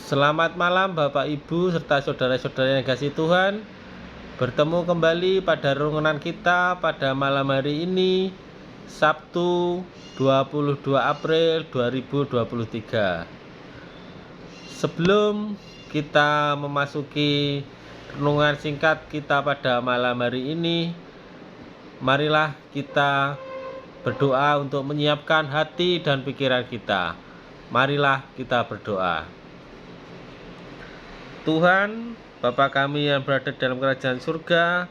Selamat malam Bapak Ibu serta saudara-saudara yang kasih Tuhan. Bertemu kembali pada renungan kita pada malam hari ini, Sabtu 22 April 2023. Sebelum kita memasuki renungan singkat kita pada malam hari ini, marilah kita berdoa untuk menyiapkan hati dan pikiran kita. Marilah kita berdoa. Tuhan, Bapa kami yang berada dalam kerajaan surga,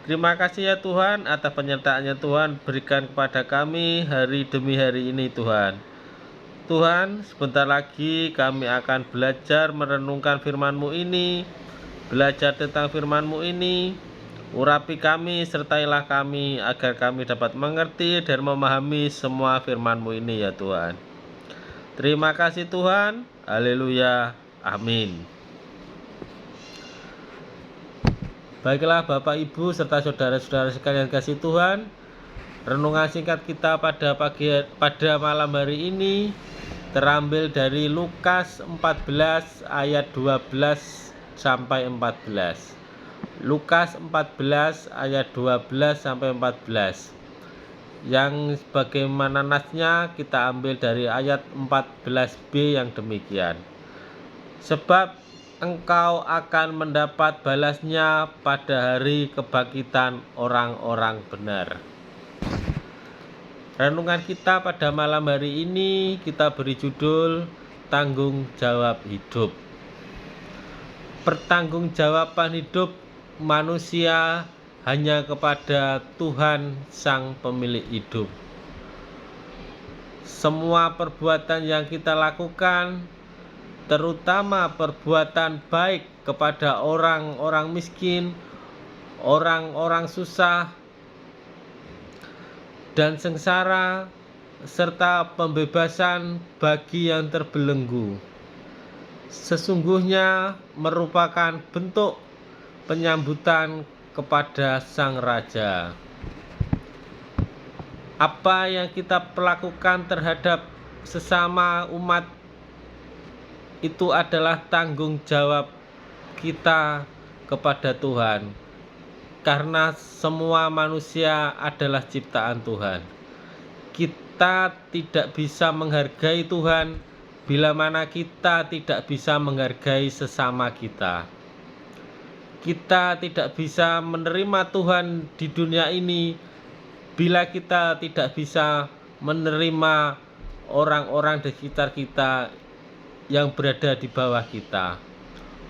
terima kasih ya Tuhan atas penyertaan-Nya Tuhan berikan kepada kami hari demi hari ini Tuhan. Tuhan, sebentar lagi kami akan belajar merenungkan firman-Mu ini, belajar tentang firman-Mu ini. Urapi kami, sertailah kami agar kami dapat mengerti dan memahami semua firman-Mu ini ya Tuhan. Terima kasih Tuhan, haleluya, amin. Baiklah Bapak Ibu serta saudara-saudara sekalian kasih Tuhan, renungan singkat kita pada malam hari ini terambil dari Lukas 14 ayat 12 sampai 14. Lukas 14 ayat 12 sampai 14. Yang bagaimana nasnya kita ambil dari ayat 14b yang demikian. Sebab engkau akan mendapat balasnya pada hari kebangkitan orang-orang benar. Renungan kita pada malam hari ini kita beri judul Tanggung Jawab Hidup. Pertanggungjawaban hidup manusia hanya kepada Tuhan Sang Pemilik hidup. Semua perbuatan yang kita lakukan, terutama perbuatan baik kepada orang-orang miskin, orang-orang susah dan sengsara, serta pembebasan bagi yang terbelenggu, sesungguhnya merupakan bentuk penyambutan kepada Sang Raja. Apa yang kita lakukan terhadap sesama umat itu adalah tanggung jawab kita kepada Tuhan, karena semua manusia adalah ciptaan Tuhan. Kita tidak bisa menghargai Tuhan bila mana kita tidak bisa menghargai sesama kita. Kita tidak bisa menerima Tuhan di dunia ini bila kita tidak bisa menerima orang-orang di sekitar kita yang berada di bawah kita,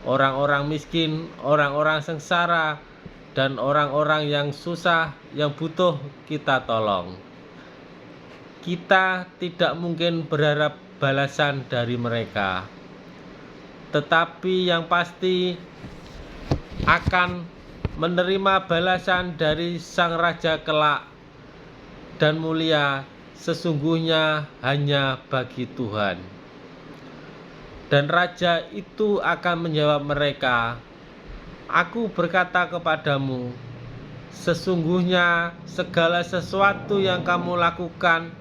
orang-orang miskin, orang-orang sengsara, dan orang-orang yang susah yang butuh kita tolong. Kita tidak mungkin berharap balasan dari mereka, tetapi yang pasti akan menerima balasan dari Sang Raja kelak dan mulia sesungguhnya hanya bagi Tuhan. Dan Raja itu akan menjawab mereka, Aku berkata kepadamu, sesungguhnya segala sesuatu yang kamu lakukan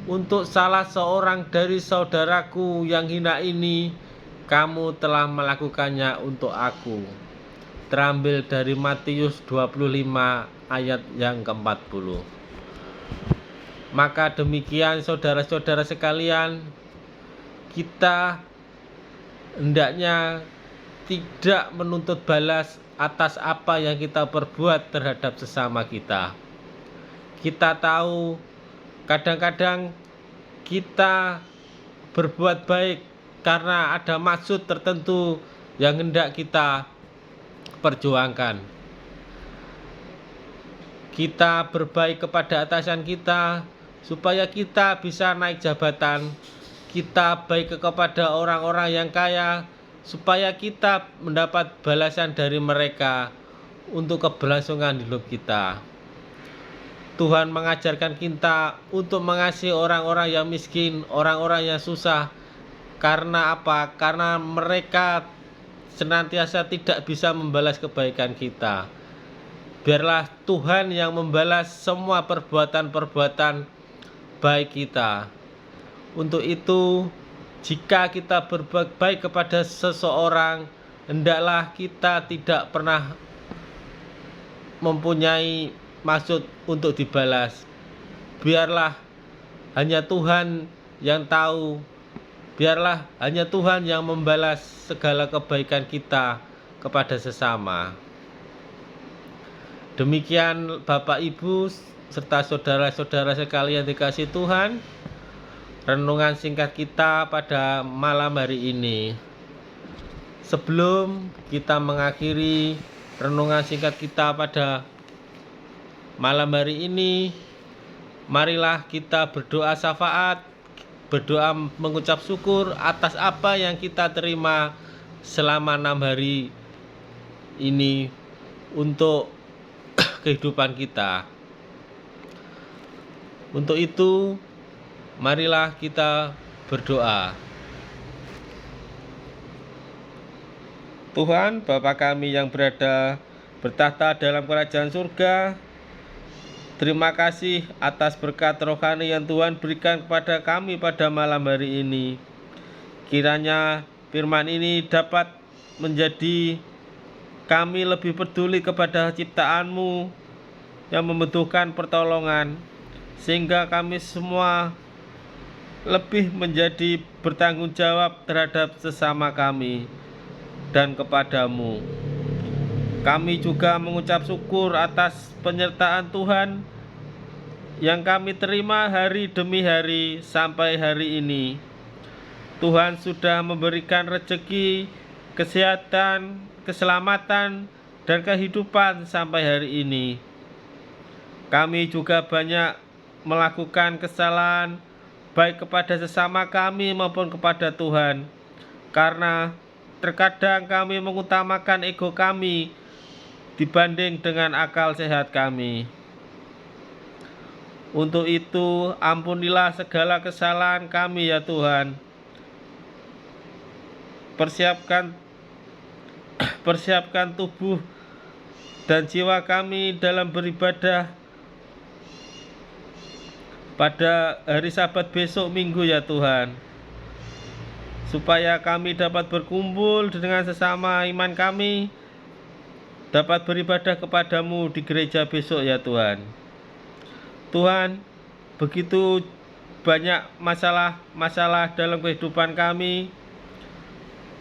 untuk salah seorang dari saudaraku yang hina ini, kamu telah melakukannya untuk aku. Terambil dari Matius 25 ayat yang ke-40. Maka demikian saudara-saudara sekalian, kita hendaknya tidak menuntut balas atas apa yang kita perbuat terhadap sesama kita. Kita tahu kadang-kadang kita berbuat baik karena ada maksud tertentu yang hendak kita perjuangkan. Kita berbaik kepada atasan kita supaya kita bisa naik jabatan. Kita baik kepada orang-orang yang kaya supaya kita mendapat balasan dari mereka untuk keberlangsungan hidup kita. Tuhan mengajarkan kita untuk mengasihi orang-orang yang miskin, orang-orang yang susah. Karena apa? Karena mereka senantiasa tidak bisa membalas kebaikan kita. Biarlah Tuhan yang membalas semua perbuatan-perbuatan baik kita. Untuk itu, Jika kita berbuat baik kepada seseorang, hendaklah kita tidak pernah mempunyai maksud untuk dibalas. Biarlah hanya Tuhan yang tahu, biarlah hanya Tuhan yang membalas segala kebaikan kita kepada sesama. Demikian Bapak Ibu serta saudara-saudara sekalian dikasihi Tuhan, renungan singkat kita pada malam hari ini. Sebelum kita mengakhiri renungan singkat kita pada malam hari ini, marilah kita berdoa syafaat, berdoa mengucap syukur atas apa yang kita terima selama 6 hari ini untuk kehidupan kita. Untuk itu, marilah kita berdoa. Tuhan, Bapa kami yang bertahta dalam kerajaan surga, terima kasih atas berkat rohani yang Tuhan berikan kepada kami pada malam hari ini. Kiranya firman ini dapat menjadi kami lebih peduli kepada ciptaan-Mu yang membutuhkan pertolongan, sehingga kami semua lebih menjadi bertanggung jawab terhadap sesama kami dan kepadamu. Kami juga mengucap syukur atas penyertaan Tuhan yang kami terima hari demi hari sampai hari ini. Tuhan sudah memberikan rezeki, kesehatan, keselamatan, dan kehidupan sampai hari ini. Kami juga banyak melakukan kesalahan baik kepada sesama kami maupun kepada Tuhan, karena terkadang kami mengutamakan ego kami dibanding dengan akal sehat kami. Untuk itu, ampunilah segala kesalahan kami ya Tuhan. Persiapkan tubuh dan jiwa kami dalam beribadah pada hari Sabat besok Minggu ya Tuhan, supaya kami dapat berkumpul dengan sesama iman kami, dapat beribadah kepadamu di gereja besok ya Tuhan. Tuhan, begitu banyak masalah dalam kehidupan kami,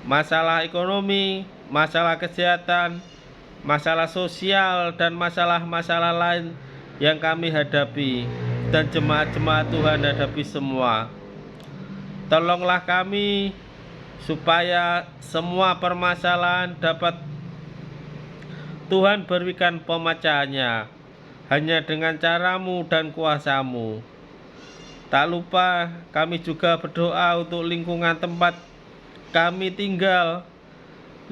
masalah ekonomi, masalah kesehatan, masalah sosial, dan masalah-masalah lain yang kami hadapi, dan jemaat-jemaat Tuhan hadapi semua. Tolonglah kami supaya semua permasalahan dapat Tuhan berikan pemecahannya hanya dengan cara-Mu dan kuasa-Mu. Tak lupa kami juga berdoa untuk lingkungan tempat kami tinggal.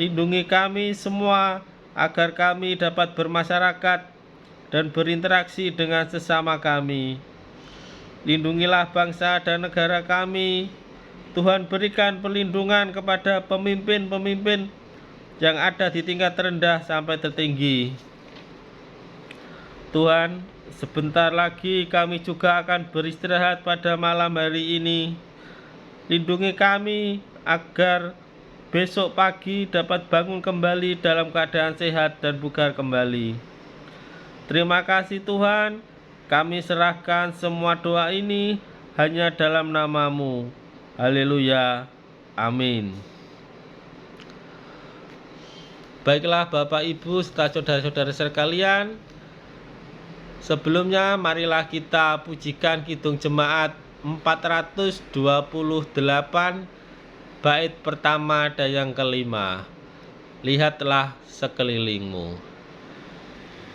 Lindungi kami semua agar kami dapat bermasyarakat dan berinteraksi dengan sesama kami. Lindungilah bangsa dan negara kami. Tuhan, berikan perlindungan kepada pemimpin-pemimpin yang ada di tingkat terendah sampai tertinggi. Tuhan, sebentar lagi kami juga akan beristirahat pada malam hari ini. Lindungi kami agar besok pagi dapat bangun kembali dalam keadaan sehat dan bugar kembali. Terima kasih Tuhan, kami serahkan semua doa ini hanya dalam nama-Mu. Haleluya. Amin. Baiklah Bapak Ibu serta saudara-saudara sekalian, sebelumnya marilah kita pujikan Kidung Jemaat 428 bait pertama dan yang kelima. Lihatlah sekelilingmu.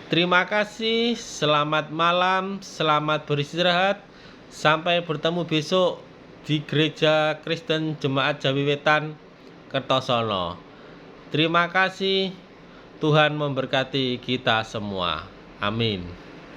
Terima kasih, selamat malam, selamat beristirahat. Sampai bertemu besok di Gereja Kristen Jemaat Jawi Wetan, Kertosono. Terima kasih, Tuhan memberkati kita semua. Amin.